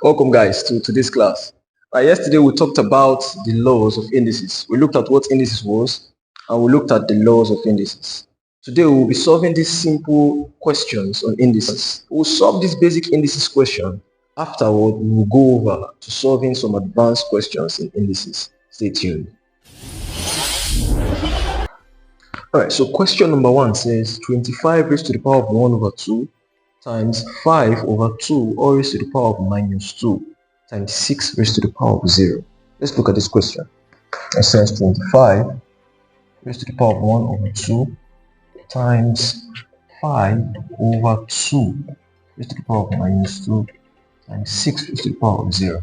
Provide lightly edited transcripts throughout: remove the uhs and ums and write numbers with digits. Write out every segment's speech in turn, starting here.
Welcome guys to today's class. Yesterday we talked about the laws of indices. We looked at what indices was and we looked at the laws of indices. Today we will be solving these simple questions on indices. We'll solve this basic indices question. Afterward, we will go over to solving some advanced questions in indices. Stay tuned. Alright, so question number 1 says 25 raised to the power of 1 over 2 times 5 over 2 all raised to the power of minus 2 times 6 raised to the power of 0. Let's look at this question. It says 25 raised to the power of 1 over 2 times 5 over 2 raised to the power of minus 2 times 6 raised to the power of 0.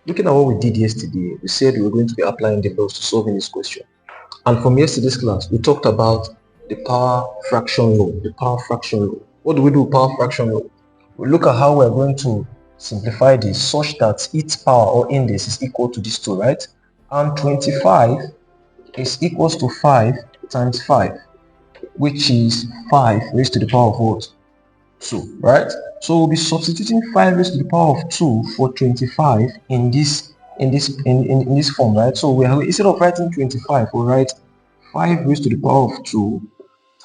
Looking at what we did yesterday, we said we were going to be applying the laws to solving this question. And from yesterday's class, we talked about the power fraction law, What do we do with power fraction law? We look at how we're going to simplify this such that its power or index is equal to these two, right? And 25 is equals to 5 times 5, which is 5 raised to the power of what? 2, right? So we'll be substituting 5 raised to the power of 2 for 25 in this form, right? So we have, instead of writing 25, we'll write 5 raised to the power of 2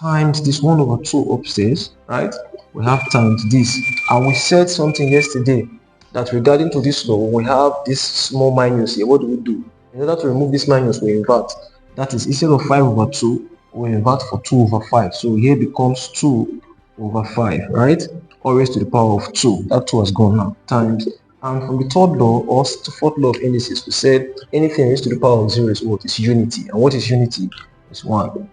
times this 1 over 2 upstairs, right? We have times this, and we said something yesterday that regarding to this law, we have this small minus here. What do we do? In order to remove this minus, we invert. That is, instead of 5 over 2, we invert for 2 over 5. So here becomes 2 over 5, right? All raised to the power of 2. That 2 has gone now. Times, and from the third law or the fourth law of indices, we said anything raised to the power of 0 is what? Is unity. And what is unity? Is 1.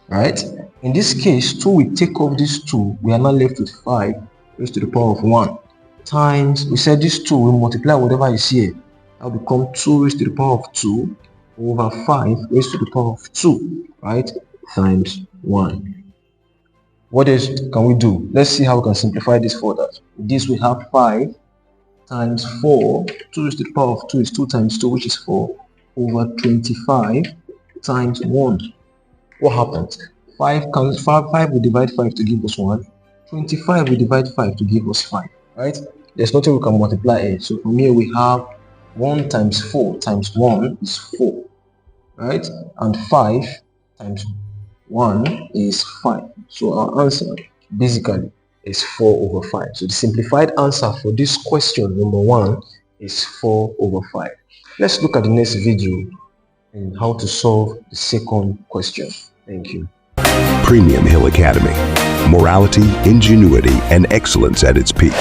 Right? In this case, 2 we take off this 2, we are now left with 5 raised to the power of 1 times, we said this 2 we multiply whatever is here, that will become 2 raised to the power of 2 over 5 raised to the power of 2, right? Times 1. What else can we do? Let's see how we can simplify this further. With this we have 5 times 4, 2 raised to the power of 2 is 2 times 2, which is 4, over 25 times 1. What happens? 5 will divide 5 to give us 1. 25 will divide 5 to give us 5, right? There's nothing we can multiply here. So from here we have 1 times 4 times 1 is 4, right? And 5 times 1 is 5. So our answer basically is 4 over 5. So the simplified answer for this question number 1 is 4 over 5. Let's look at the next video and how to solve the second question. Thank you. Premium Hill Academy. Morality, ingenuity, and excellence at its peak.